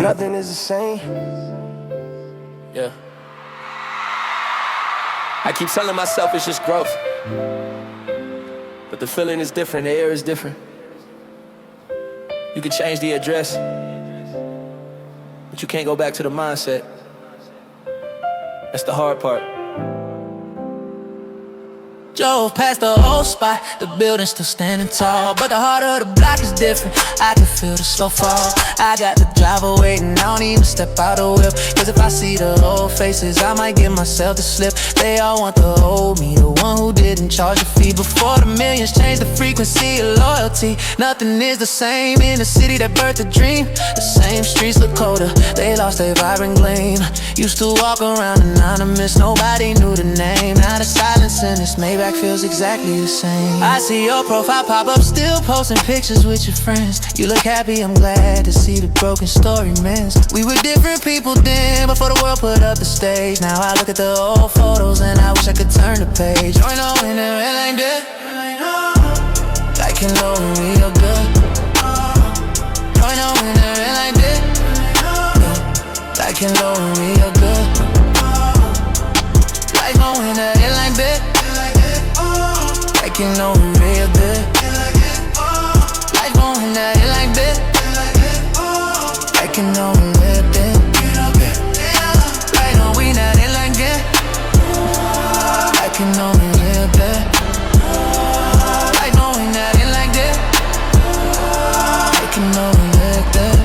Nothing is the same. Yeah. I keep telling myself it's just growth, but the feeling is different, the air is different. You can change the address, but you can't go back to the mindset. That's the hard part. Drove past the old spot, the building still standing tall, but the heart of the block is different. I can feel the slow fall. I got the driver waiting, I don't even step out the whip. Cause if I see the old faces, I might give myself the slip. They all want the old me, the one who didn't charge a fee. Before the millions changed the frequency of loyalty. Nothing is the same in the city that birthed a dream. The same streets look colder, they lost their vibrant gleam. Used to walk around anonymous, nobody knew the name. Now the silence in this Maybach feels exactly the same. I see your profile pop up, still posting pictures with your friends. You look happy, I'm glad to see the broken story mends. We were different people then, before the world put up the stage. Now I look at the old photos and I wish I could turn the page. Join on in there and like that, like you know we real good. Join on in there and like that, like you know we real good. Like no in there and like that, like you know we real good. Like no in there and like that, like you know we real good. Like no we not in like that, like you know we real good. Like no we not in like that, like you know we real good.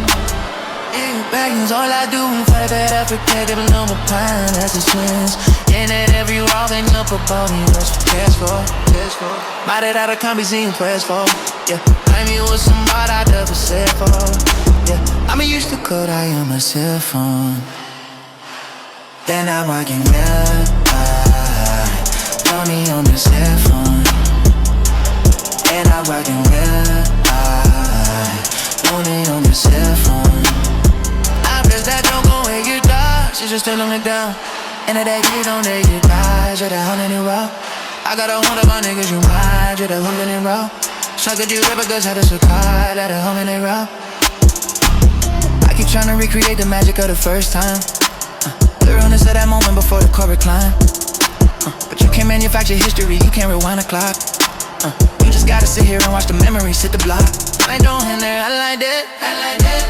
Back is all I do and fight that Africa, give a number pine, that's the sins. And at every rock they up above me, what's for cash for, cash for. Might have had a combination press for, yeah. I'm you with somebody I never said for, yeah. I'm used to code, I am a cell phone. Then I'm rocking red eye, Tony on the cell phone. And I'm rocking red eye, Tony on the cell phone. That don't go where you die, she just still on it down. And that you don't let you die, you're the 100 in row. I got 100 of my niggas, you might, you're the 100 in row. So could you ever go to the Sakai, let a 100 in row. I keep trying to recreate the magic of the first time, the realness of that moment before the corporate climb. But you can't manufacture history, you can't rewind the clock. You just gotta sit here and watch the memories hit the block. I don't in there, I like that, I like that.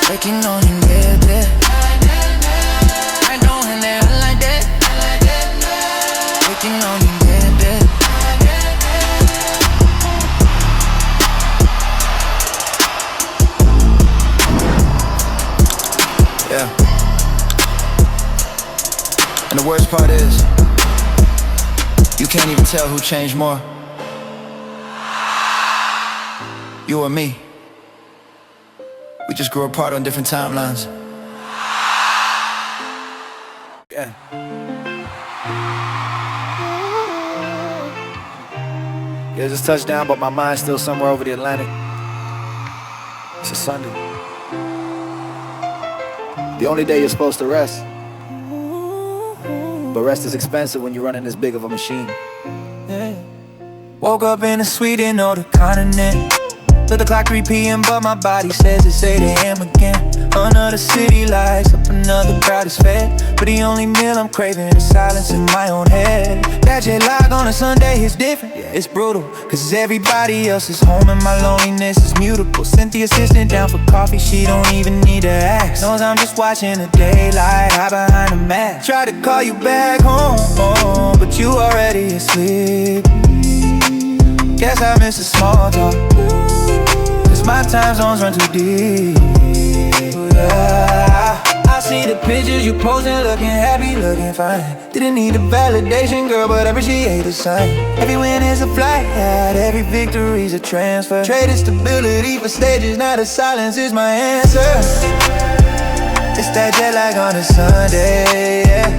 Breaking on in bed, I know in there, I like that, I like that. Breaking on in bed, yeah. And the worst part is, you can't even tell who changed more, you or me. We just grew apart on different timelines. Yeah. Yeah, just touched down, but my mind's still somewhere over the Atlantic. It's a Sunday. The only day you're supposed to rest. But rest is expensive when you're running this big of a machine. Yeah. Woke up in a Sweden or the continent. Look the clock 3 p.m. but my body says it's 8 a.m. again. Another city lights up, another crowd is fed. But the only meal I'm craving is silence in my own head. That jet lag on a Sunday is different, yeah, it's brutal. Cause everybody else is home and my loneliness is mutable. Sent the assistant down for coffee, she don't even need to ask. Knows I'm just watching the daylight, hide behind the mask. Tried to call you back home, but you already asleep. Guess I miss the small talk, cause my time zones run too deep. Yeah. I see the pictures you posting, looking happy, looking fine. Didn't need the validation, girl, but I appreciate the sign. Every win is a flight, every victory's a transfer. Traded stability for stages, now the silence is my answer. It's that jet lag on a Sunday, yeah.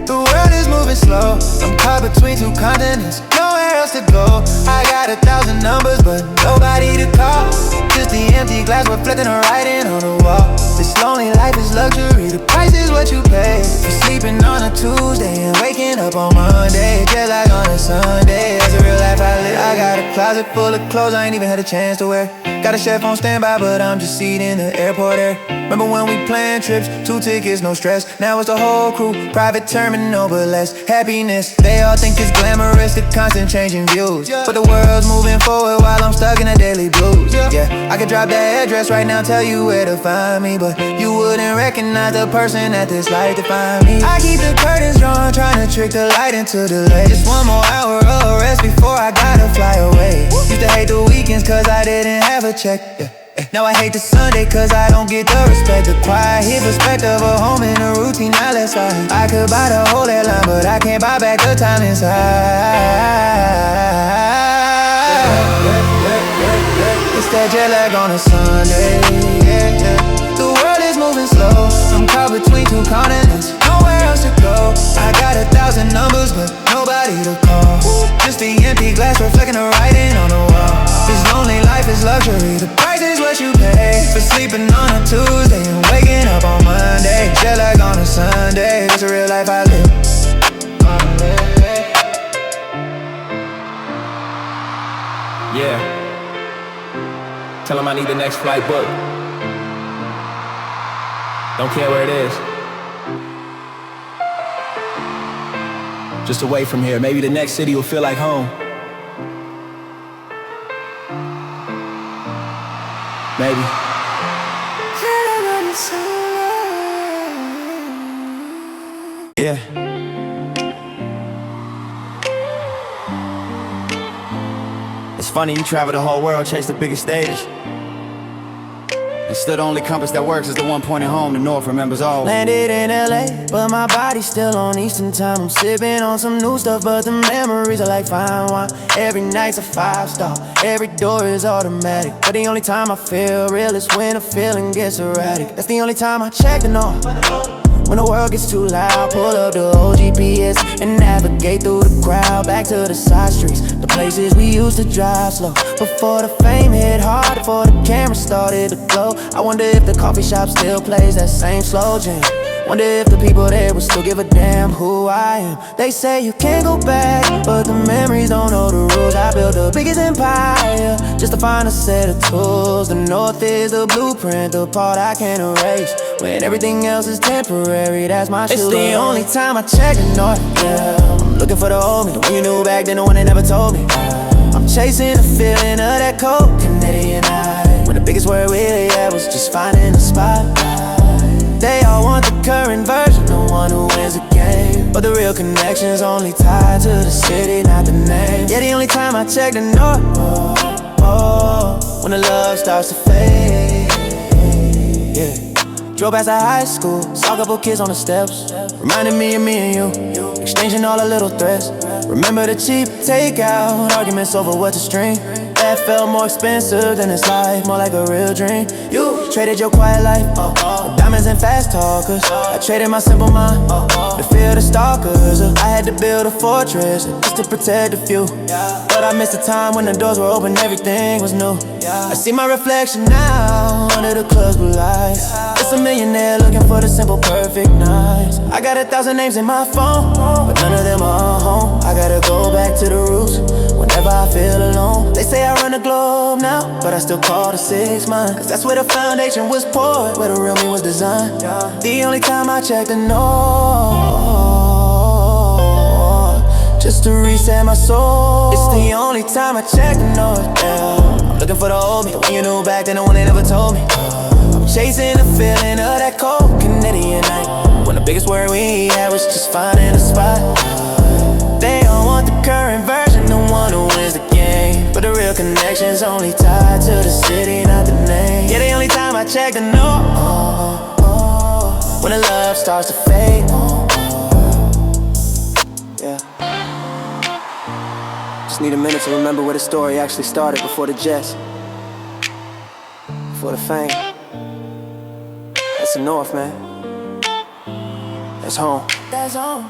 The world is moving slow, I'm caught between two continents, nowhere else to go. I got 1,000 numbers, but nobody to call. Just the empty glass reflecting the writing on the wall. This lonely life is luxury, the price is what you pay for sleeping on a Tuesday and waking up on Monday. Jet lag on a Sunday, that's the real life I live. I got a closet full of clothes I ain't even had a chance to wear. Got a chef on standby, but I'm just seated in the airport air. Remember when we planned trips, 2 tickets, no stress. Now it's the whole crew, private terminal, but less happiness. They all think it's glamorous, the constant changing views, but the world's moving forward while I'm stuck in the daily blues. Yeah, I could drop that address right now, tell you where to find me, but you wouldn't recognize the person that this life defined me. I keep the curtains drawn, trying to trick the light into delay. Just 1 more hour of rest before I gotta fly away. Used to hate the weekends cause I didn't have a check. Now I hate the Sunday cause I don't get the respect. The quiet perspective of home in a routine, now let's ride. I could buy the whole airline, but I can't buy back the time inside. It's that jet lag on a Sunday, yeah, yeah. The world is moving slow, I'm caught between 2 continents, nowhere else to go. I got 1,000 numbers, but nobody to call. Just the empty glass reflecting the writing on the wall. This lonely life is luxury, the price is what you pay for sleeping on a Tuesday and waking up on Monday. Jet lag on a Sunday, that's the real life I live. Yeah. Tell him I need the next flight booked. Don't care where it is. Just away from here. Maybe the next city will feel like home. Maybe. Yeah. It's funny, you travel the whole world, chase the biggest stage, and still the only compass that works is the one pointing home. The North remembers all. Landed in LA, but my body's still on Eastern time. I'm sipping on some new stuff, but the memories are like fine wine. Every night's a 5-star, every door is automatic. But the only time I feel real is when the feeling gets erratic. That's the only time I check the North. When the world gets too loud, pull up the old GPS and navigate through the crowd back to the side streets, the places we used to drive slow before the fame hit hard, before the camera started to glow. I wonder if the coffee shop still plays that same slow jam. Wonder if the people there would still give a damn who I am. They say you can't go back, but the memories don't know the rules. I built the biggest empire just to find a set of tools. The North is the blueprint, the part I can't erase. When everything else is temporary, that's my shoe. It's the only time I check the North, yeah. I'm looking for the old me, the one you knew back then, the one that never told me. I'm chasing the feeling of that cold Canadian eye, when the biggest word really had was just finding a spot. They all want the current version, the one who wins the game, but the real connection's only tied to the city, not the name. Yeah, the only time I check the North, when the love starts to fade. Yeah. Drove past the high school, saw a couple kids on the steps, reminded me of me and you, exchanging all the little threats. Remember the cheap takeout, arguments over what to stream. That felt more expensive than this life, more like a real dream. You traded your quiet life, diamonds and fast talkers. I traded my simple mind, to fear the stalkers. I had to build a fortress just to protect the few, but I missed the time when the doors were open, everything was new. I see my reflection now under the club's blue lights. It's a millionaire looking for the simple, perfect nights. I got 1,000 names in my phone, but none of them are home. I gotta go back to the roots whenever I feel alone. They say I run the globe now, but I still call the 6 mine, cause that's where the foundation was poured, where the real me was designed. The only time I check the North, just to reset my soul. It's the only time I check the North, yeah. I'm looking for the old me, the one you knew back then, the one they never told me. I'm chasing the feeling of that cold Canadian night, when the biggest word we had was just finding a spot. They all want the current version, the one who wins the game, but the real connection's only tied to the city, not the name. Yeah, the only time I check the North, when the love starts to fade. Yeah. Just need a minute to remember where the story actually started, before the jets, before the fame. That's the North, man. That's home. That's home.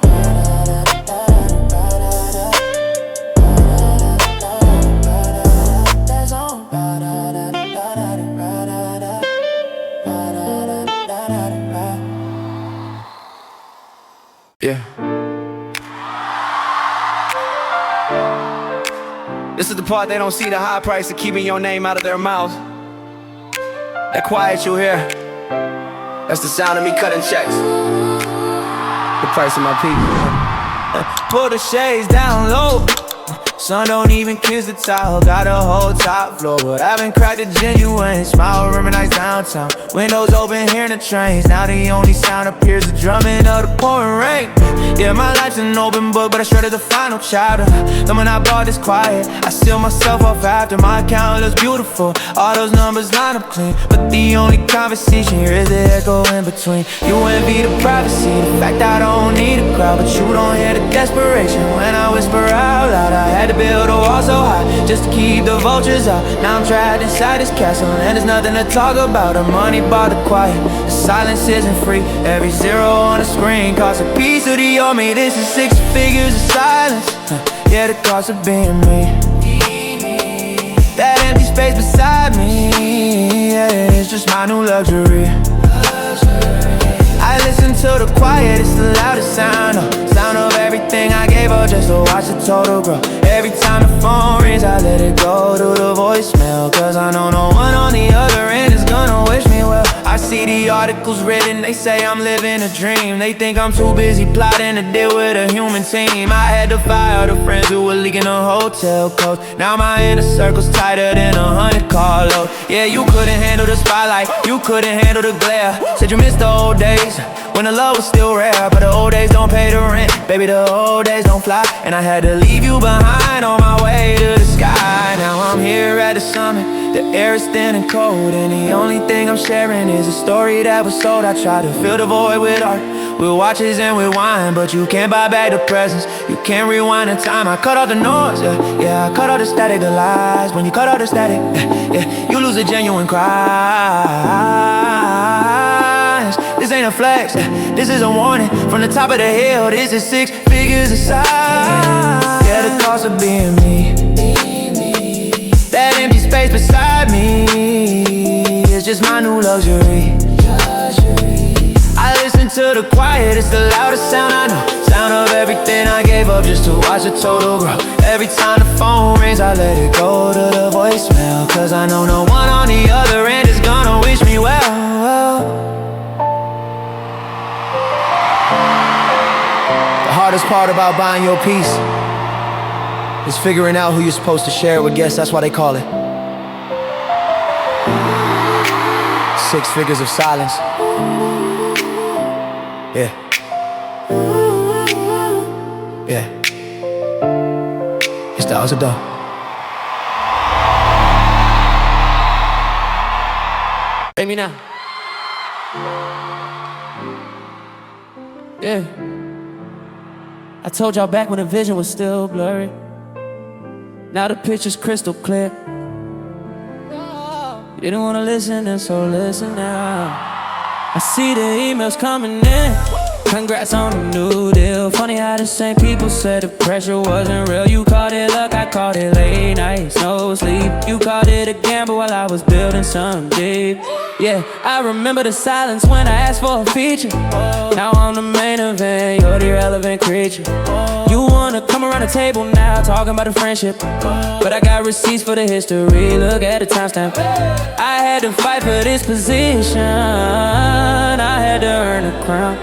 Yeah. This is the part they don't see, the high price of keeping your name out of their mouth. That quiet you hear, that's the sound of me cutting checks. The price of my people. Pull the shades down low. Sun don't even kiss the towel. Got a whole top floor, but I haven't cracked a genuine smile. Remember nights downtown, windows open, hearing the trains. Now the only sound appears the drumming of the pouring rain. Yeah, my life's an open book, but I shredded the final chapter. Then when I bought this quiet, I seal myself off after. My account looks beautiful, all those numbers line up clean. But the only conversation here is the echo in between. You envy the privacy, the fact I don't need a crowd, but you don't hear the desperation when I whisper out loud. I had to build a wall so high just to keep the vultures out. Now I'm trapped inside this castle and there's nothing to talk about. The money bought the quiet, the silence isn't free. Every zero on the screen costs a piece of the army. This is 6 figures of silence. Yeah, the cost of being me. That empty space beside me, yeah, it's just my new luxury. I listen to the quiet, it's the loudest sound. Sound of everything I gave up just to watch the total grow. Every time the phone rings, I let it go to the voicemail, cause I know no one on the other end is gonna wish me well. I see the articles written, they say I'm living a dream. They think I'm too busy plotting to deal with a human team. I had to fire the friends who were leaking the hotel codes. Now my inner circle's tighter than 100 carload. Yeah, you couldn't handle the spotlight, you couldn't handle the glare. Said you missed the old days when the love was still rare, but the old days don't pay the rent. Baby, the old days don't fly, and I had to leave you behind on my way to the sky. Now I'm here at the summit, the air is thin and cold, and the only thing I'm sharing is a story that was sold. I try to fill the void with art, with watches and with wine, but you can't buy back the presents, you can't rewind the time. I cut off the noise, yeah, I cut off the static, the lies. When you cut off the static, yeah, you lose a genuine cries. This ain't a flex, this is a warning. From the top of the hill, this is 6 figures of size. Yeah, the cost of being me. That empty space beside me is just my new luxury. I listen to the quiet, it's the loudest sound I know. Sound of everything I gave up just to watch the total grow. Every time the phone rings, I let it go to the voicemail, cause I know no one on the other end is gonna wish me well. The hardest part about buying your peace is figuring out who you're supposed to share it with. Guess that's why they call it 6 figures of silence. Yeah. Yeah. It's dollars a dough. Pay me now. Yeah. I told y'all back when the vision was still blurry. Now the picture's crystal clear. You didn't wanna listen, and so listen now. I see the emails coming in. Congrats on the new deal. Funny how the same people said the pressure wasn't real. You called it luck, I called it late nights, no sleep. You called it a gamble while I was building something deep. Yeah, I remember the silence when I asked for a feature. Now I'm the main event, you're the irrelevant creature. You wanna come around the table now, talking about the friendship, but I got receipts for the history, look at the timestamp. I had to fight for this position, I had to earn a crown.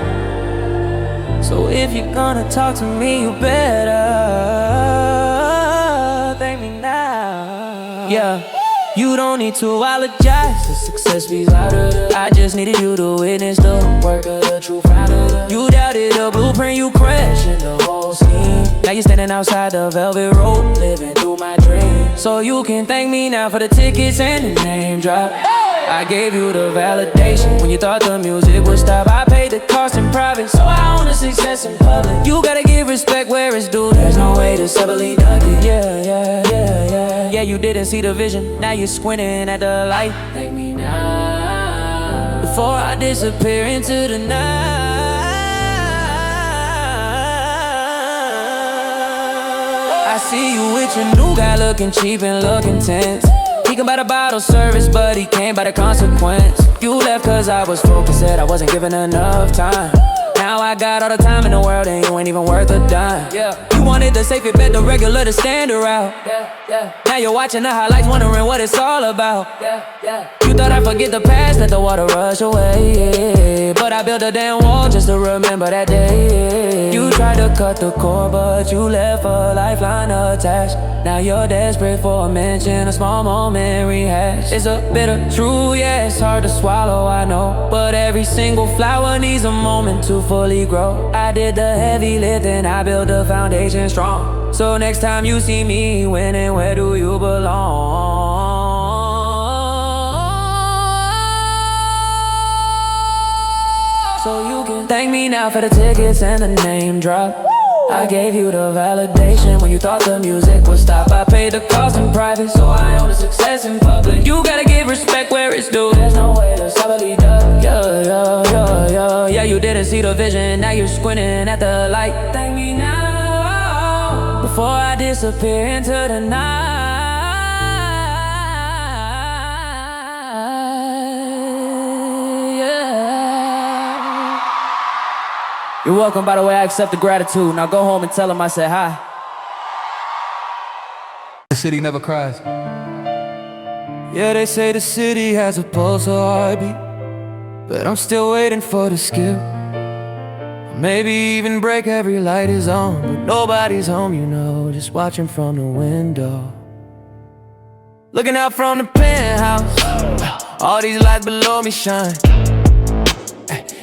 So if you're gonna talk to me, you better thank me now. Yeah, you don't need to apologize, the success fees out of the. I just needed you to witness the work of the true founder. You doubted the blueprint, you crashed in the whole scheme. Now you're standing outside the velvet rope, living through my dreams. So you can thank me now for the tickets and the name drop. I gave you the validation when you thought the music would stop. I paid the cost in private, so I own the success in public. You gotta give respect where it's due. There's no way to separately duck it. Yeah, you didn't see the vision, now you're squinting at the light. Thank me now before I disappear into the night. I see you with your new guy looking cheap and looking tense. He can buy the bottle service, but he can't buy the consequence. You left cause I was focused, said I wasn't giving enough time. Now I got all the time in the world and you ain't even worth a dime. Yeah. You wanted the safe bet, the regular, the standard route. Now you're watching the highlights, wondering what it's all about. You You thought I'd forget the past, let the water rush away, but I built a damn wall just to remember that day. You tried to cut the cord, but you left a lifeline attached. Now you're desperate for a mention, a small moment rehash. It's a bitter truth, yeah, it's hard to swallow, I know, but every single flower needs a moment to fully grow. I did the heavy lifting, I built the foundation strong. So next time you see me winning, where do you belong? So you can thank me now for the tickets and the name drop. I gave you the validation when you thought the music would stop. I paid the cost in private, so I own the success in public. You gotta give respect where it's due. There's no way to solidly done. Yeah, you didn't see the vision, now you're squinting at the light. Thank me now, before I disappear into the night. You're welcome, by the way, I accept the gratitude. Now go home and tell them I said hi. The city never cries. Yeah, they say the city has a pulse or heartbeat, but I'm still waiting for the skill. Maybe even break every light is on, but nobody's home, you know, just watching from the window. Looking out from the penthouse, all these lights below me shine.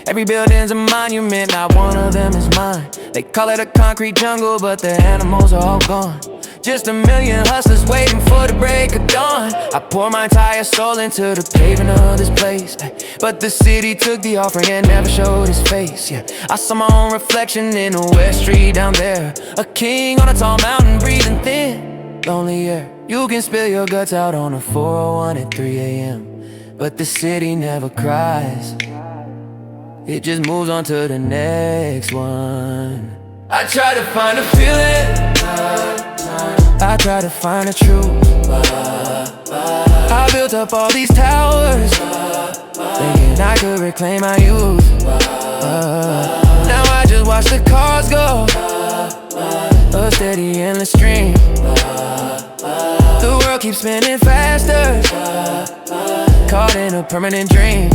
Every building's a monument, not one of them is mine. They call it a concrete jungle, but the animals are all gone. Just a million hustlers waiting for the break of dawn. I pour my entire soul into the paving of this place, but the city took the offering and never showed his face. Yeah, I saw my own reflection in the West Street down there. A king on a tall mountain breathing thin, lonely air. You can spill your guts out on a 401 at 3 a.m., but the city never cries. It just moves on to the next one. I try to find a feeling, I try to find the truth. I built up all these towers, thinking I could reclaim my youth. Now I just watch the cars go, a steady endless stream. The world keeps spinning faster, caught in a permanent dream.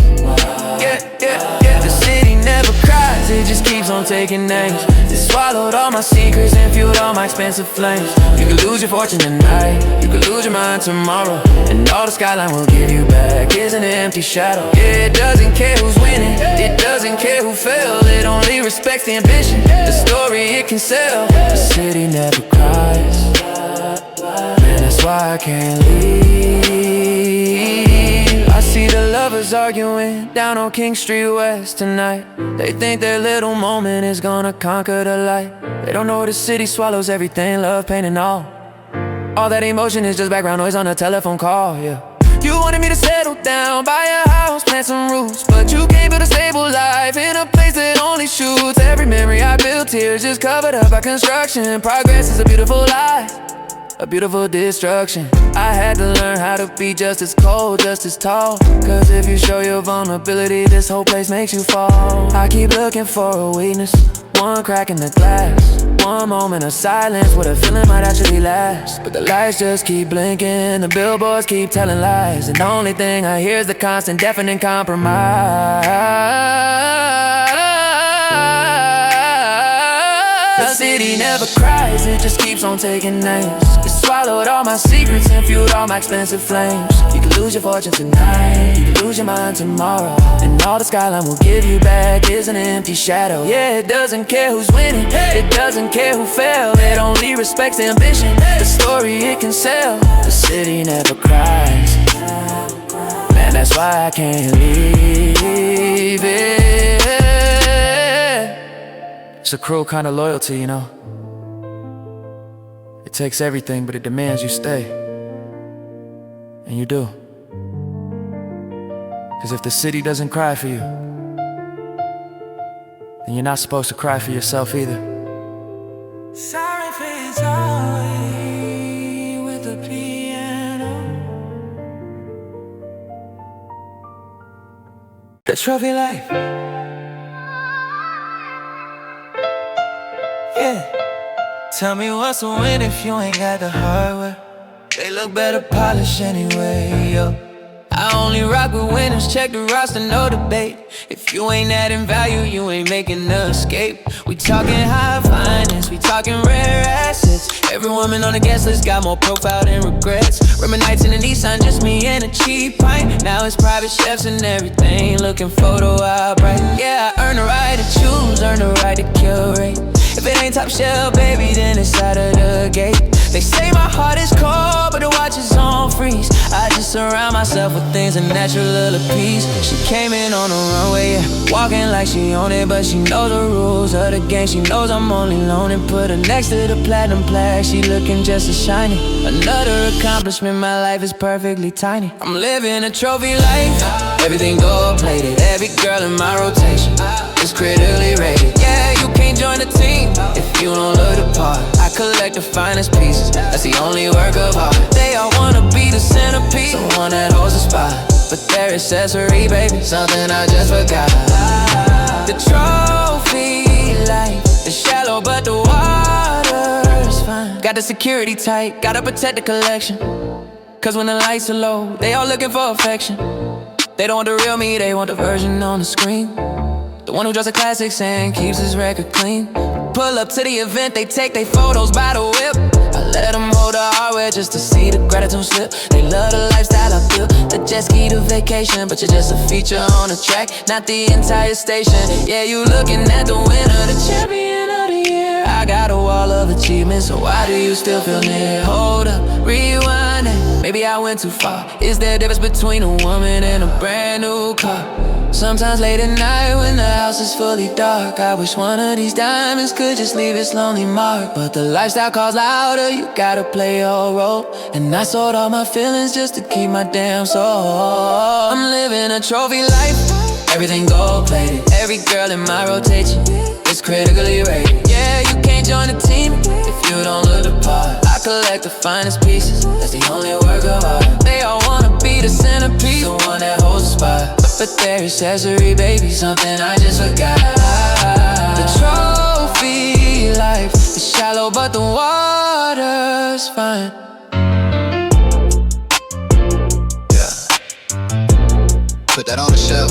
The city never cries, it just keeps on taking names. It swallowed all my secrets and fueled all my expensive flames. You could lose your fortune tonight, you could lose your mind tomorrow, and all the skyline will give you back is an empty shadow. Yeah, it doesn't care who's winning, it doesn't care who fell. It only respects the ambition, the story it can sell. The city never cries, man, that's why I can't leave. I see the lovers arguing down on King Street West tonight. They think their little moment is gonna conquer the light. They don't know the city swallows everything, love, pain and all. All that emotion is just background noise on a telephone call, yeah. You wanted me to settle down, buy a house, plant some roots, but you can't build a stable life in a place that only shoots. Every memory I built here is just covered up by construction. Progress is a beautiful lie, a beautiful destruction. I had to learn how to be just as cold, just as tall, cause if you show your vulnerability, this whole place makes you fall. I keep looking for a weakness, one crack in the glass, one moment of silence where the feeling might actually last. But the lights just keep blinking, the billboards keep telling lies, and the only thing I hear is the constant deafening compromise. The city never cries, it just keeps on taking names. It swallowed all my secrets and fueled all my expensive flames. You can lose your fortune tonight, you can lose your mind tomorrow, and all the skyline will give you back is an empty shadow. Yeah, it doesn't care who's winning, it doesn't care who fell. It only respects the ambition, the story it can sell. The city never cries, man, that's why I can't leave it. It's a cruel kind of loyalty, you know. It takes everything, but it demands you stay. And you do. Cause if the city doesn't cry for you, then you're not supposed to cry for yourself either. Sorry for your toy with the piano. The trophy life. Yeah. Tell me what's a win if you ain't got the hardware. They look better polished anyway, yo. I only rock with winners, check the roster, no debate. If you ain't adding value, you ain't making the escape. We talking high finance, we talking rare assets. Every woman on the guest list got more profile than regrets. Rimming nights in the Nissan, just me and a cheap pint. Now it's private chefs and everything, looking photo out bright. Yeah, I earn the right to choose, earn the right to curate. If it ain't top shelf, baby, then it's out of the gate. They say my heart is cold, but the watch is on freeze. I just surround myself with things that natural little peace. She came in on the runway, yeah, walking like she own it, but she knows the rules of the game. She knows I'm only loaning. Put her next to the platinum plaque, she looking just as shiny. Another accomplishment, my life is perfectly tiny. I'm living a trophy life, everything gold plated. Every girl in my rotation is critically rated. Yeah, you can't join the team if you don't look the part. I collect the finest pieces, that's the only work of art. They all wanna be the centerpiece, the one that holds the spot. But their accessory, baby, something I just forgot. The trophy life is shallow, but the water's fine. Got the security tight, gotta protect the collection. Cause when the lights are low, they all looking for affection. They don't want the real me, they want the version on the screen. The one who draws the classics and keeps his record clean. Pull up to the event, they take their photos by the whip. I let them hold the hardware just to see the gratitude slip. They love the lifestyle I feel, the jet ski to vacation. But you're just a feature on the track, not the entire station. Yeah, you looking at the winner, the champion of the year. I got a wall of achievements, so why do you still feel near? Hold up, rewind it, maybe I went too far. Is there a difference between a woman and a brand new car? Sometimes late at night when the house is fully dark, I wish one of these diamonds could just leave its lonely mark. But the lifestyle calls louder, you gotta play your role. And I sold all my feelings just to keep my damn soul. I'm living a trophy life, everything gold plated. Every girl in my rotation is critically rated. Yeah, you can't join the team if you don't look the part. I collect the finest pieces, that's the only work of art. They all wanna be the centerpiece, the one that holds the spot. But their accessory, baby, something I just forgot. The trophy life is shallow, but the water's fine. Yeah. Put that on the shelf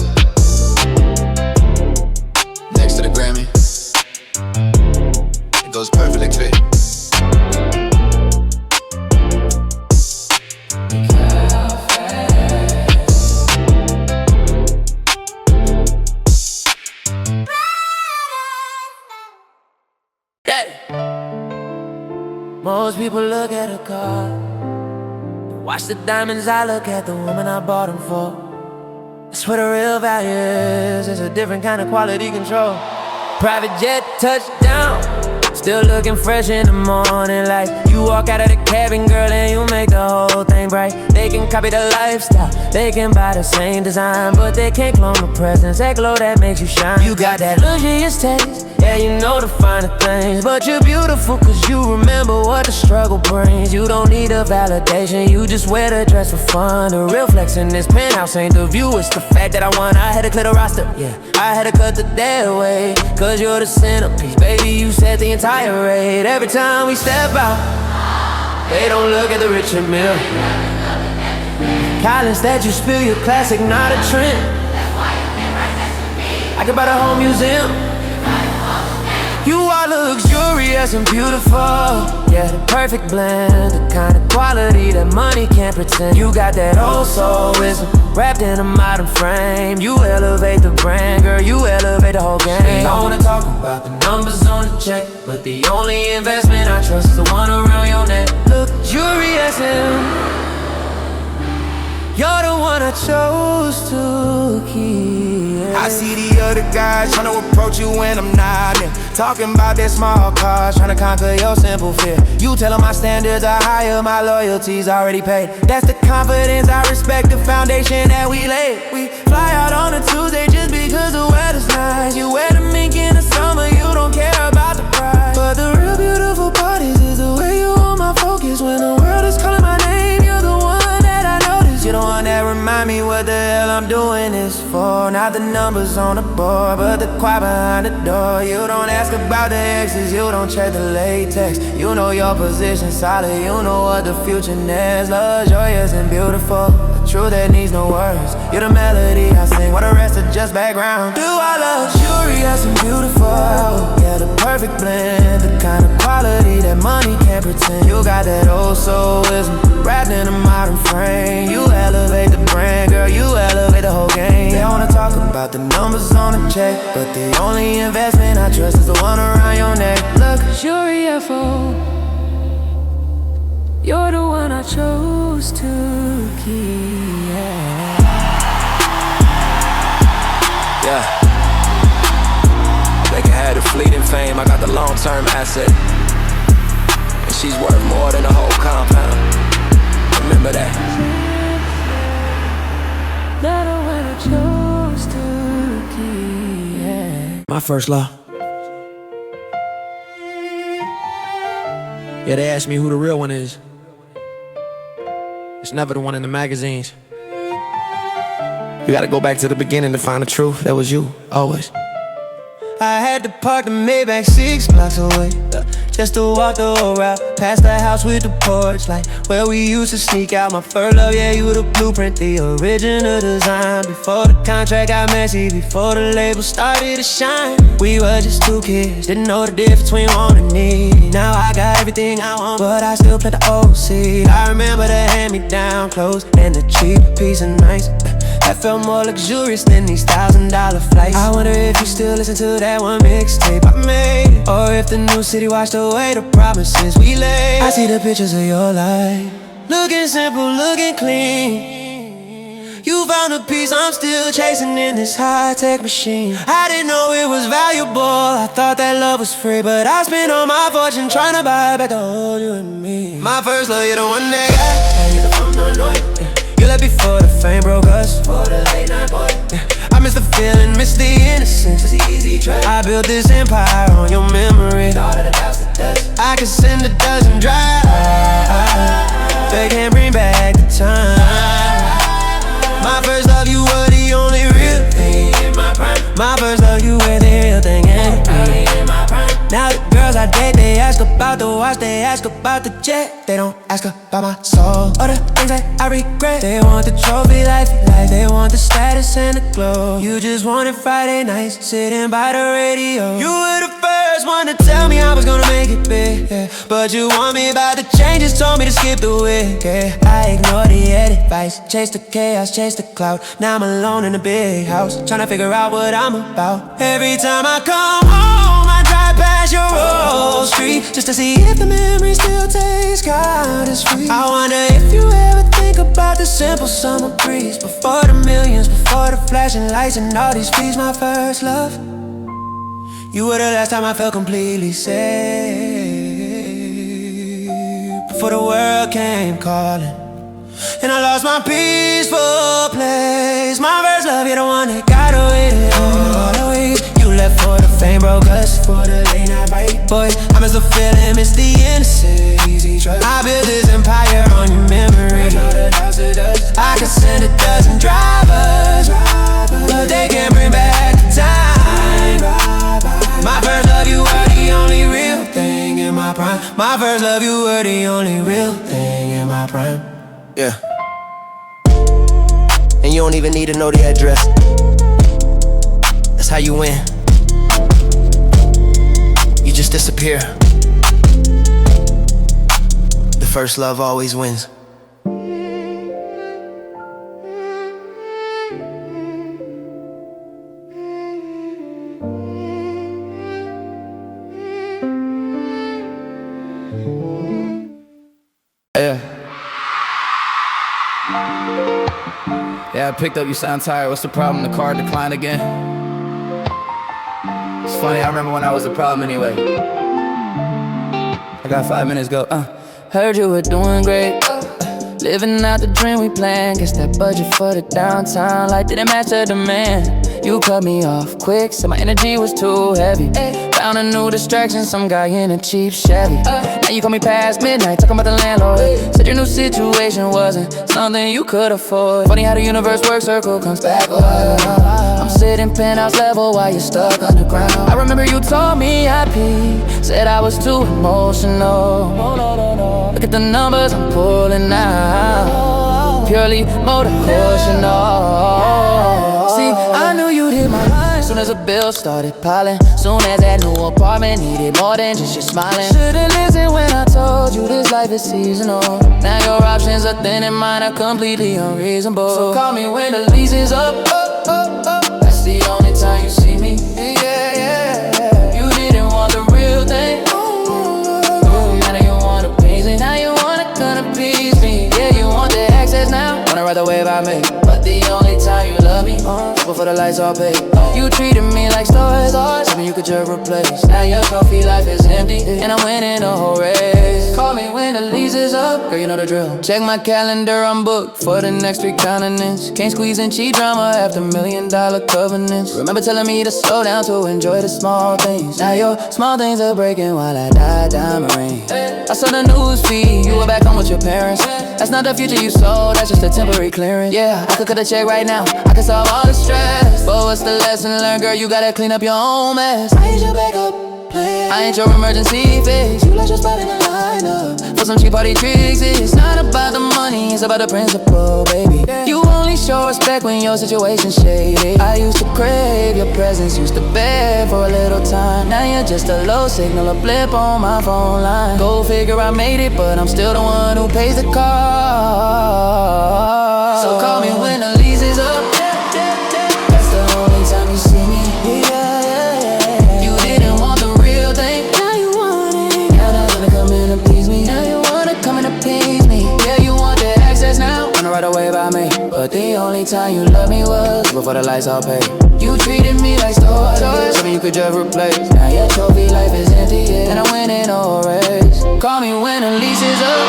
next to the Grammy. It goes perfectly fit. Most people look at a car, watch the diamonds, I look at the woman I bought them for. That's where the real value is, it's a different kind of quality control. Private jet touchdown, still looking fresh in the morning. Like you walk out of the cabin, girl, and you make the whole thing bright. They can copy the lifestyle, they can buy the same design, but they can't clone the presence, that glow that makes you shine. You got that luxurious taste, yeah, you know the finer things. But you're beautiful cause you remember what the struggle brings. You don't need a validation, you just wear the dress for fun. The real flex in this penthouse ain't the view, it's the fact that I won. I had to clear the roster, yeah, I had to cut the dead weight. Cause you're the centerpiece, baby, you set the entire rate. Every time we step out, they don't look at the Richard Mill. Collins that you spill, your classic, not a trend. I could buy the whole museum. You are luxurious and beautiful, yeah, the perfect blend, the kind of quality that money can't pretend. You got that old soul wisdom wrapped in a modern frame. You elevate the brand, girl, you elevate the whole game. I wanna talk about the numbers on the check, but the only investment I trust is the one around your neck. Luxurious and you're the one I chose to keep. I see the other guys tryna approach you when I'm not in. Talking about their small cars, tryna conquer your simple fear. You tell them my standards are higher, my loyalty's already paid. That's the confidence, I respect the foundation that we laid. We fly out on a Tuesday just because the weather's nice. You wear the mink in the summer, you don't care about the price. But the real beautiful part is the way you hold my focus. When the world is calling my name, you're the one that I notice. You're the one that remind me what the hell I'm doing this for. Not the numbers on the board, but the quiet behind the door. You don't ask about the exes, you don't check the latex. You know your position solid, you know what the future needs. Luxurious and beautiful, the truth that needs no words. You're the melody I sing, while the rest are just background. Do I luxurious and beautiful? Yeah, the perfect blend, the kind of quality that money can't pretend. You got that old soul wisdom, wrapped in a modern frame. You elevate the brand, girl, you elevate the whole game. They wanna talk about the numbers on the check, but the only investment I trust is the one around your neck. Look, Luxurious, you're the one I chose to keep. yeah. They can have the fleeting fame, I got the long-term asset. And she's worth more than the whole compound. Remember that. You're the one I chose to keep. My first love. Yeah, they asked me who the real one is. It's never the one in the magazines. You gotta go back to the beginning to find the truth. That was you, always. I had to park the Maybach 6 blocks away, just to walk the whole route past the house with the porch light, where we used to sneak out. My first love, yeah, you the blueprint, the original design. Before the contract got messy, before the label started to shine, we were just two kids, didn't know the difference between want and need. Now I got everything I want, but I still plant the old seed. I remember the hand-me-down clothes and the cheap piece of nice that felt more luxurious than these $1,000 flights. I wonder if you still listen to that one mixtape I made, or if the new city washed away the promises we laid. I see the pictures of your life, looking simple, looking clean. You found a piece I'm still chasing in this high-tech machine. I didn't know it was valuable, I thought that love was free, but I spent all my fortune trying to buy back the whole you and me. My first love, you're the one that got me from the north. You left before the fame broke us, for the late night boy. I miss the feeling, miss the innocence, the easy trip. I built this empire on your memory. I could send a dozen drive, they can't bring back the time. My first love, you were the only real thing in my prime. My first love, you were the real thing in my prime. Now the girls I date, they ask about the watch, they ask about the jet. They don't ask about my soul or the things that I regret. They want the trophy life, they want the status and the glow. You just wanted Friday nights, sitting by the radio. You were the first one to tell me I was gonna make it big, yeah. But you want me about the changes, told me to skip the week, yeah. I ignored the advice, chase the chaos, chase the cloud. Now I'm alone in a big house, trying to figure out what I'm about. Every time I come home, I drive past your old street, just to see if the memory still tastes God is free. I wonder if you ever think about the simple summer breeze, before the millions, before the flashing lights and all these fees. My first love, you were the last time I felt completely safe, before the world came calling and I lost my peaceful place. My first love, you're the one that got away all the ways. You left for the fame, broke us for the late night bite. Boys, I miss the feeling, miss the innocence, easy trust. I built this empire on your memory. I could send a dozen drivers, but they can't bring back the time. My first love, you were the only real thing in my prime. My first love, you were the only real thing in my prime. Yeah. And you don't even need to know the address. That's how you win. You just disappear. The first love always wins. Yeah, I picked up, you sound tired. What's the problem? The car declined again? It's funny, I remember when I was the problem anyway. I got 5 minutes, go. Heard you were doing great, living out the dream we planned. Guess that budget for the downtown, like, didn't match the demand. You cut me off quick, said my energy was too heavy. Found a new distraction, some guy in a cheap Chevy. Now you call me past midnight, talking about the landlord. Said your new situation wasn't something you could afford. Funny how the universe works, circle comes back around. I'm sitting penthouse level while you're stuck underground. I remember you told me I peaked, said I was too emotional. Look at the numbers I'm pulling out, purely motivational. See, I knew you'd hit my line soon as the bill started piling. Soon as that new apartment needed more than just your smiling. Should've listened when I told you this life is seasonal. Now your options are thin and mine are completely unreasonable. So call me when the lease is up. That's the only time you see me. Yeah. You didn't want the real thing. Now you wanna please me. Now you wanna come appease me. Yeah, you want the access now. Wanna ride the wave I make. But the only time you love me before the lights all paid. You treated me like stars, something you could just replace. Now your trophy life is empty, and I'm winning the whole race. Call me when the lease is up, girl, you know the drill. Check my calendar, I'm booked for the next 3 continents. Can't squeeze in cheap drama after $1 million covenants. Remember telling me to slow down to enjoy the small things. Now your small things are breaking while I die, diamond ring. I saw the news feed, you were back home with your parents. That's not the future you sold, that's just a temporary clearance. Yeah, I could cut a check right now, I can solve all the stress. But what's the lesson learned, girl? You gotta clean up your own mess. I ain't your backup plan, I ain't your emergency fix. You let your spot in the lineup for some cheap party tricks. It's not about the money, it's about the principle, baby. You only show respect when your situation's shady. I used to crave your presence, used to beg for a little time. Now you're just a low signal, a blip on my phone line. Go figure, I made it, but I'm still the one who pays the cost. So call me when the lease is up. That's the only time you see me. You didn't want the real thing. Now you want it. Now you wanna come in and please me. Now you wanna come in and please me. Yeah, you want the access now. Wanna ride away by me. But the only time you loved me was before the lights all paid. You treated me like stars, something you could just replace. Now your trophy life is empty, yeah, and I'm winning no race. Call me when the lease is up.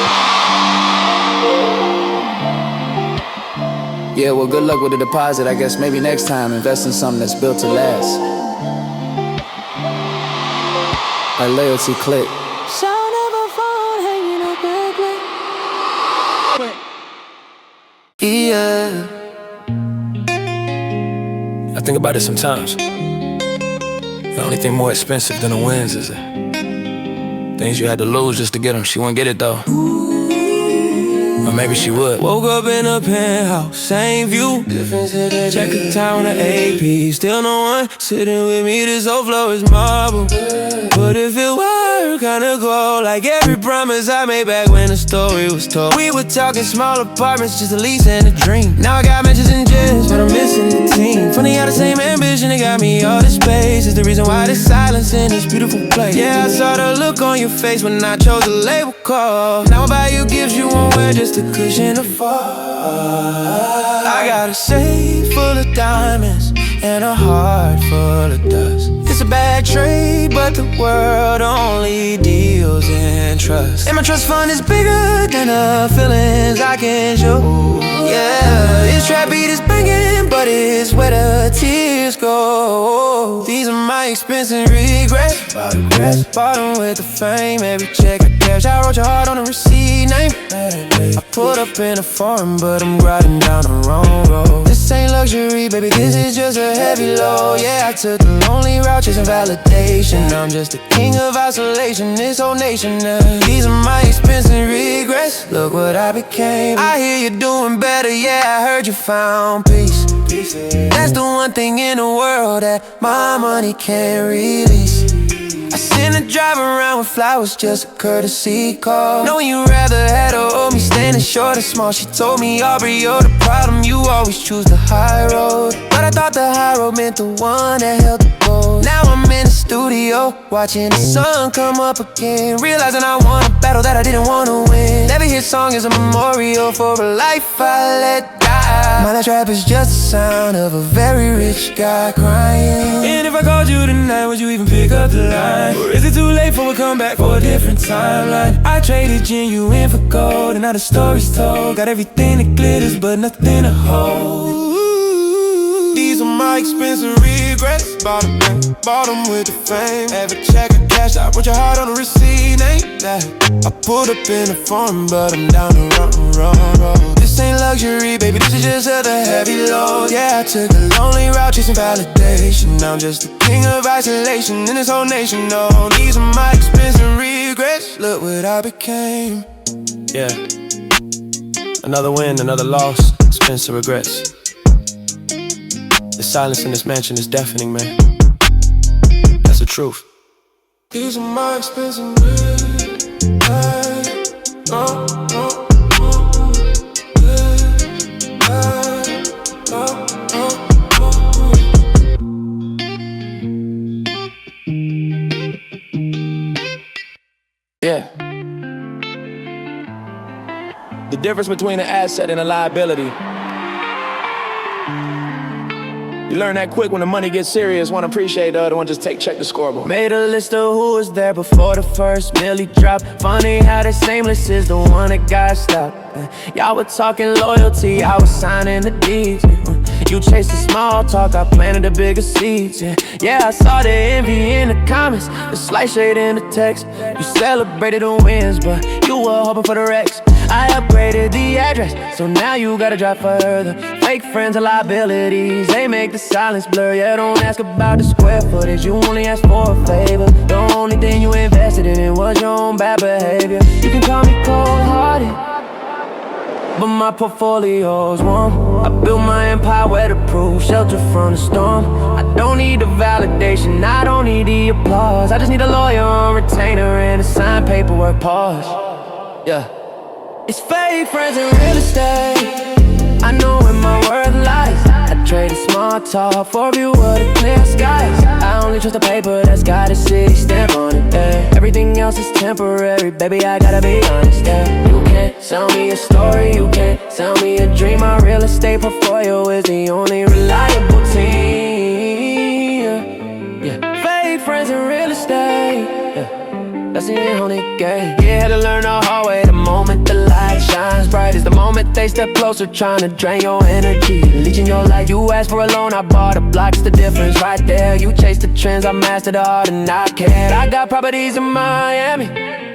Yeah, well, good luck with the deposit. I guess maybe next time invest in something that's built to last. Like loyalty click. Sound of a phone hanging up quick. Yeah. I think about it sometimes. The only thing more expensive than the wins is the things you had to lose just to get them. She wouldn't get it though. Or maybe she would. Woke up in a penthouse, same view. Check the time on the AP, still no one sitting with me. This whole floor is marble. But if it were kinda glow, like every promise I made back when the story was told. We were talking small apartments, just a lease and a dream. Now I got mansions and jets, but I'm missing the team. Funny how the same ambition that got me all this space is the reason why there's silence in this beautiful place. Yeah, I saw the look on your face when I chose a label call. Now I buy you gifts you won't wear, just a cushion to fall. I got a safe full of diamonds and a heart full of dust. It's a bad trade, but the world only deals in trust. And my trust fund is bigger than the feelings I can show. Yeah, this trap beat is banging, but it's where the tears go. These are my expensive regrets. Bought them with the fame. Every check I cash, I wrote your heart on the receipt name. I put up in a foreign, but I'm riding down the wrong road. This ain't luxury, baby, this is just a heavy load. Yeah, I took the lonely route, chasing validation. I'm just a king of isolation, this whole nation. These are my expensive regrets. Look what I became. I hear you're doing better, yeah, I heard you found peace. That's the one thing in the world that my money can't release. I sent a driver around with flowers, just a courtesy call. Knowing you rather had her hold me, standing short and small. She told me, Aubrey, you're the problem, you always choose the high road. But I thought the high road meant the one that held the gold. Now I'm in the studio, watching the sun come up again, realizing I won a battle that I didn't want to win. Every hit song is a memorial for a life I let die. My last rap is just the sound of a very rich guy crying. And if I called you tonight, would you even pick up the line? Or is it too late for a comeback for a different timeline? I traded genuine for gold, and now the story's told. Got everything that glitters, but nothing to hold. These are my my expensive regrets. Bought them with the fame. Every check I cash, I put your heart on the receipt, ain't that? I pulled up in the foreign, but I'm down the wrong road. This ain't luxury, baby, this is just other heavy load. Yeah, I took a lonely route chasing validation. Now I'm just the king of isolation in this whole nation. No, these are my expensive regrets. Look what I became. Yeah. Another win, another loss, expensive regrets. The silence in this mansion is deafening, man. That's the truth. These are my expensive regrets. Yeah. The difference between an asset and a liability. You learn that quick when the money gets serious. One appreciate the other one, just check the scoreboard. Made a list of who was there before the first milli dropped. Funny how the same list is the one that got stopped. Y'all were talking loyalty, I was signing the deeds. You chased the small talk, I planted the bigger seeds. Yeah, I saw the envy in the comments, the slight shade in the text. You celebrated the wins, but you were hoping for the wrecks. I upgraded the address, so now you gotta drive further. Fake friends are liabilities, they make the silence blur. Yeah, don't ask about the square footage, you only ask for a favor. The only thing you invested in was your own bad behavior. You can call me cold-hearted, but my portfolio's warm. I built my empire weatherproof, shelter from the storm. I don't need the validation, I don't need the applause. I just need a lawyer on retainer and a signed paperwork pause. Yeah. It's fake friends in real estate, I know where my worth lies. I traded small talk for a view of the clear skies. I only trust the paper that's got a city stamp on it, yeah. Everything else is temporary, baby, I gotta be honest, yeah. You can't sell me a story, you can't sell me a dream. My real estate portfolio is the only reliable team, yeah. Fake friends in real estate, yeah. That's the only game. Yeah, had to learn the hard way. The moment the light shines bright is the moment they step closer, trying to drain your energy, leeching your life. You asked for a loan, I bought a block. It's the difference right there. You chase the trends, I mastered the art and I can't. I got properties in Miami,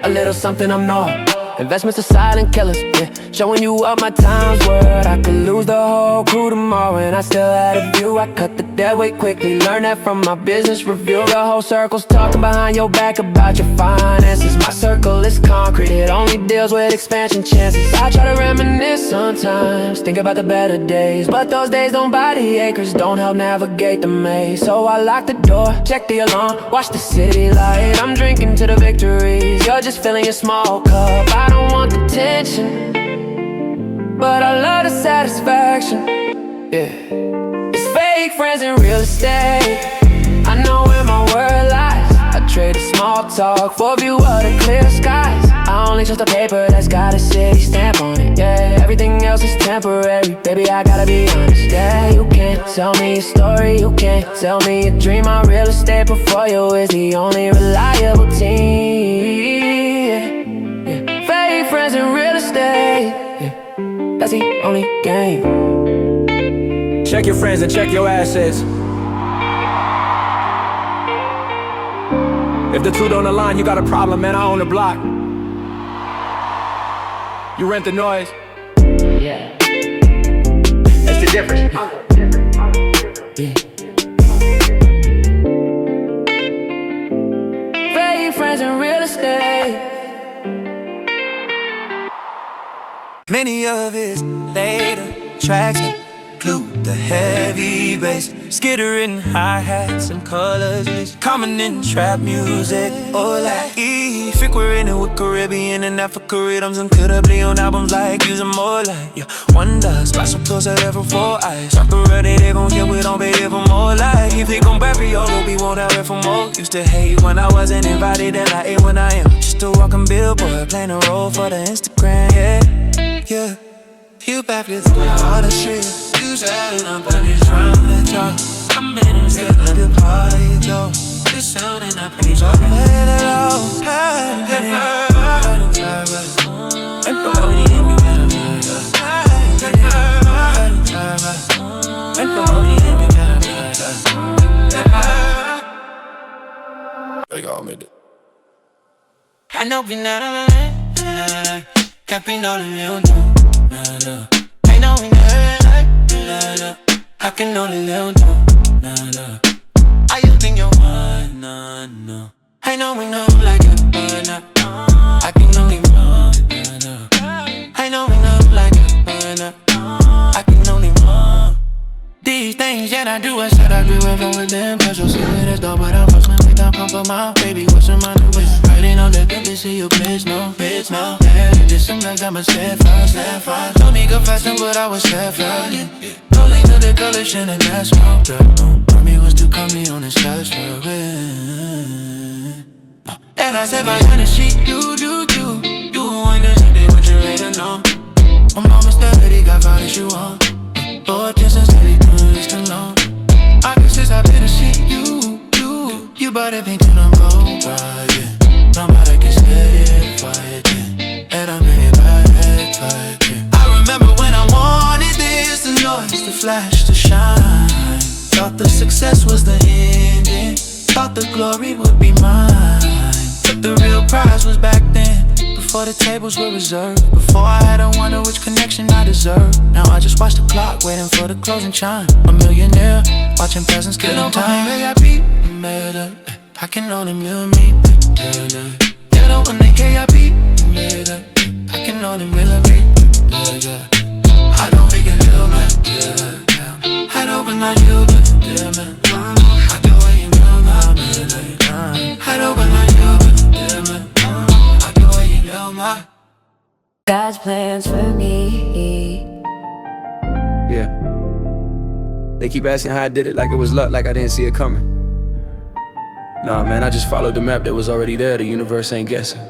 a little something I'm not. Investments are silent killers, yeah. Showing you up my time's worth. I could lose the whole crew tomorrow and I still had a view. I cut the dead weight quickly, learned that from my business review. The whole circle's talking behind your back about your finances. My circle is concrete, it only deals with expansion chances. I try to reminisce sometimes, think about the better days, but those days don't buy the acres, don't help navigate the maze. So I lock the door, check the alarm, watch the city light. I'm drinking to the victories, you're just filling your small cup. I don't want the tension, but I love the satisfaction, yeah. It's fake friends in real estate, I know where my world lies. I traded small talk for a view of the clear skies. I only trust the paper that's got a city stamp on it, yeah. Everything else is temporary, baby, I gotta be honest, yeah. You can't sell me a story, you can't sell me a dream. My real estate portfolio is the only reliable team, yeah. Fake friends in real estate, yeah. That's the only game. Check your friends and check your assets. If the two don't align, you got a problem, man. I own the block. You rent the noise. Yeah. That's the difference. Yeah. Fake friends in real estate. Many of his later tracks include the heavy bass, skittering hi-hats and colors, common in trap music. Oh, like if we're in it with Caribbean and Africa rhythms, incredibly on albums like using more like, yeah. Wonder, spots so close that ever for eyes. Already they gon' hear we don't pay for more like. If they gon' back me all, we won't have it for more. Used to hate when I wasn't invited, and I hate when I am. Just a walking billboard, playing a role for the Instagram, yeah. Yeah, you back with all the shit. You setting up on this round the talk. I'm in and setting up your party, though. This sounding up and he's all let it all. And the money in me, and the money in me, They all made it. I know we not alone. Can't all of you do. I know we not. I can only live do. I you think you're one, no. I know we know like it, I can only run. I know we know like it, I can only run. These things that I do, I said I grew up with them. Cause you'll see me this door, but I'm first man with that pump of my baby. What's in my new way? Riding on that good to see you, bitch, no. Yeah, just sometimes I'm a step fast. Told me go faster, but I was step fast. Rolling to the collision and that's wrong. Mommy was to call me on his last road. And I said, but when she you ain't the same day what you later know. My mama steady got found that you on. Boy, attention steady doing this too long. I guess since I've been to see you bought everything to them go right, yeah. Somebody can stay fight, yeah. And I'm in it right, yeah. I remember when I wanted this, the noise, the flash, the shine. Thought the success was the ending. Thought the glory would be mine. But the real prize was back then, before the tables were reserved. Before I had to wonder which connection I deserved. Now I just watch the clock, waiting for the closing chime. A millionaire, watching presents killing time. I can only mill me. You know when they KIP, I can only mill me. I don't think it will, man. I don't when I you, man. I do what you know, man. I don't when I you, man. I do what you know, man. God's plans for me. Yeah. They keep asking how I did it like it was luck, like I didn't see it coming. Nah, man, I just followed the map that was already there. The universe ain't guessing.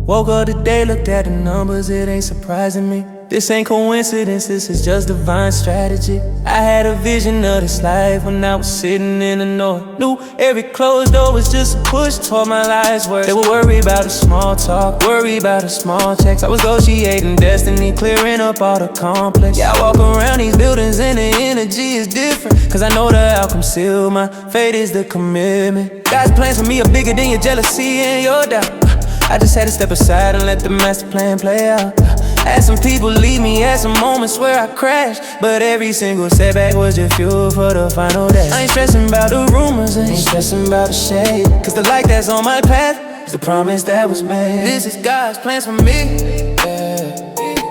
Woke up today, looked at the numbers, it ain't surprising me. This ain't coincidence, this is just divine strategy. I had a vision of this life when I was sitting in the north. Knew every closed door was just a push toward my life's work. They were worried about the small talk, worried about the small checks. I was negotiating destiny, clearing up all the complex. Yeah, I walk around these buildings and the energy is different. Cause I know the outcome sealed, my fate is the commitment. God's plans for me are bigger than your jealousy and your doubt. I just had to step aside and let the master plan play out. Had some people leave me, had some moments where I crashed, but every single setback was just fuel for the final day. I ain't stressing about the rumors, I ain't stressing about the shade. Cause the light that's on my path is the promise that was made. This is God's plans for me,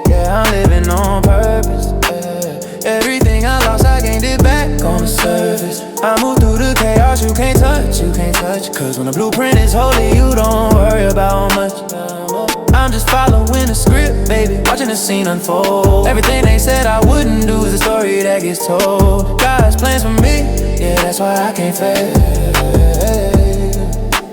yeah, I'm living on purpose, yeah. Everything I lost, I gained it back on the surface. I move through the chaos, you can't touch. Cause when the blueprint is holy, you don't worry about much. I'm just following the script, baby, watching the scene unfold. Everything they said I wouldn't do is a story that gets told. God's plans for me, yeah, that's why I can't fail.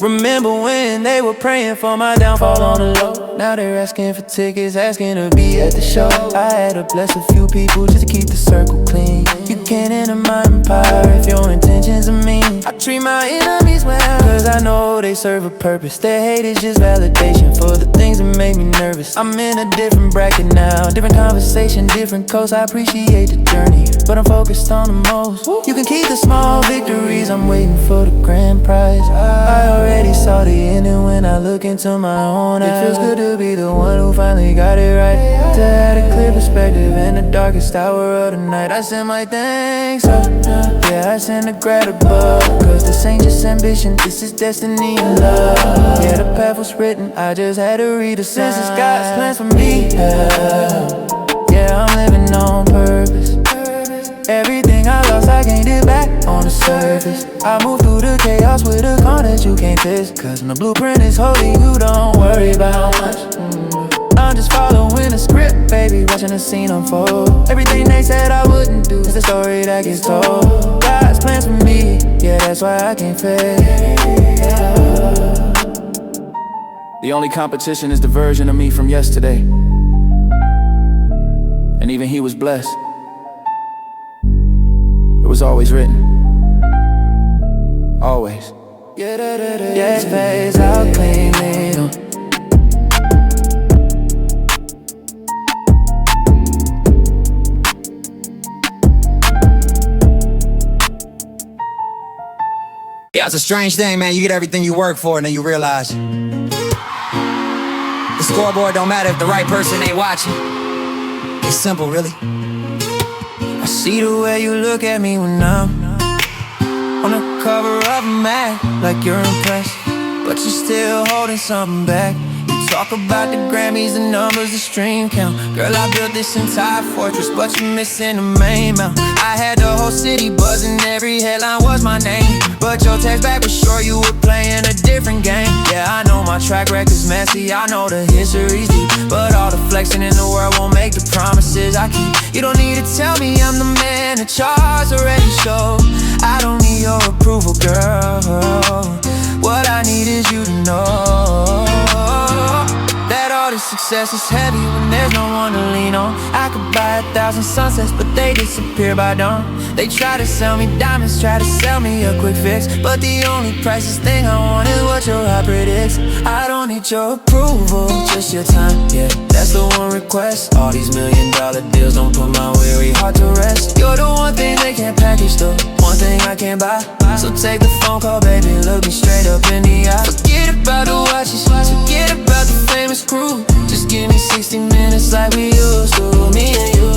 Remember when they were praying for my downfall on the low? Now they're asking for tickets, asking to be at the show. I had to bless a few people just to keep the circle clean. You can't enter my empire if your intentions are mean. I treat my enemies well, cause I know they serve a purpose. Their hate is just validation for the things that make me nervous. I'm in a different bracket now, different conversation, different coast. I appreciate the journey, but I'm focused on the most. You can keep the small victories, I'm waiting for the grand prize. I already saw the ending when I look into my own eyes. It feels good to be the one who finally got it right. To have a clear perspective in the darkest hour of the night. I send my thanks up, yeah, I send the gratitude. Cause this ain't just ambition, this is destiny and love. Yeah, the path was written, I just had to read the signs. This is God's plans for me, yeah, I'm living on purpose. Everything I lost, I gained it back on the surface. I move through the chaos with a calm that you can't test. Cause when the blueprint is holy, you don't worry about much. I'm just following the script, baby, watching the scene unfold. Everything they said I wouldn't do is the story that gets told. God's plans for me, yeah, that's why I can't fail. The only competition is the version of me from yesterday. And even he was blessed. It was always written. Always. Yeah, space out cleanly. Yeah, it's a strange thing, man. You get everything you work for and then you realize the scoreboard don't matter if the right person ain't watching. It's simple, really. I see the way you look at me when I'm on the cover of a mag, like you're impressed, but you're still holding something back. You talk about the Grammys, the numbers, the stream count. Girl, I built this entire fortress, but you're missing the main mount. I had the whole city buzzing, every headline was my name, but your text back was sure you were playing a different game. Yeah, I know my track record's messy, I know the history's deep, but all the flexing in the world won't make the promises I keep. You don't need to tell me I'm the man, the charts already show. I don't need your approval, girl. What I need is you to know that all this success is heavy when there's no one to lean on. I could buy 1,000 sunsets, but they disappear by dawn. They try to sell me diamonds, try to sell me a quick fix, but the only priceless thing I want is what your heart predicts. I don't need your approval, just your time, yeah, that's the one request. All these $1 million deals don't put my weary heart to rest. You're the one thing they can't package, the one thing I can't buy. So take the phone call, baby, look me straight up in the eye. Forget about the watches, forget about the famous crew. Just give me 60 minutes like we used to, me and you.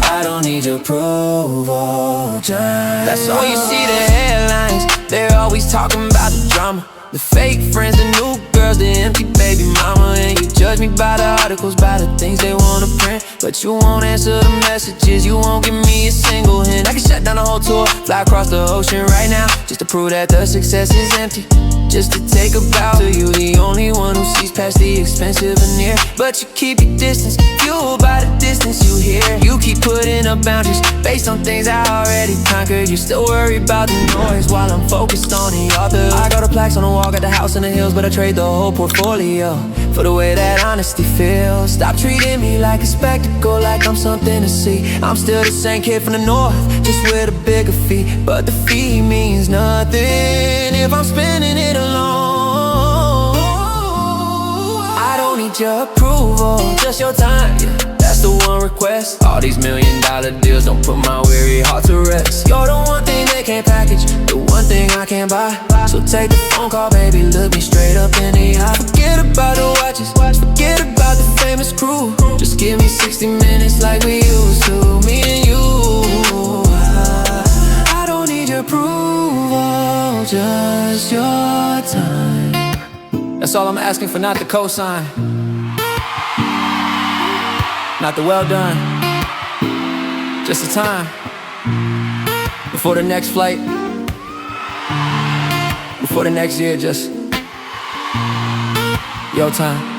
I don't need your approval, just that's all. When you see the headlines, they're always talking about the drama, the fake friends, the new girls, the empty baby mama. And you judge me by the articles, by the things they wanna print, but you won't answer the messages, you won't give me a single hint. I can shut down the whole tour, fly across the ocean right now, just to prove that the success is empty, just to take a bow to you, the only one who sees past the expensive veneer. But you keep your distance, fueled by the distance you hear. You keep putting up boundaries based on things I already conquered. You still worry about the noise while I'm focused on the author. I got the plaques on the wall, got the house in the hills, but I trade the whole portfolio for the way that honesty feels. Stop treating me like a spectacle, like I'm something to see. I'm still the same kid from the north, just with a bigger fee, but the fee means nothing if I'm spending it alone. I don't need your approval, just your time, yeah, that's the one request. All these $1 million deals don't put my weary heart to rest. You're the one thing they can't package, the one thing I can't buy. So take the phone call, baby, look me straight up in the eye. Forget about the watches, forget about the famous crew. Just give me 60 minutes like we used to, me and you. I don't need your approval, just your time. That's all I'm asking for, not the cosign, not the well done, just the time before the next flight, before the next year, just your time.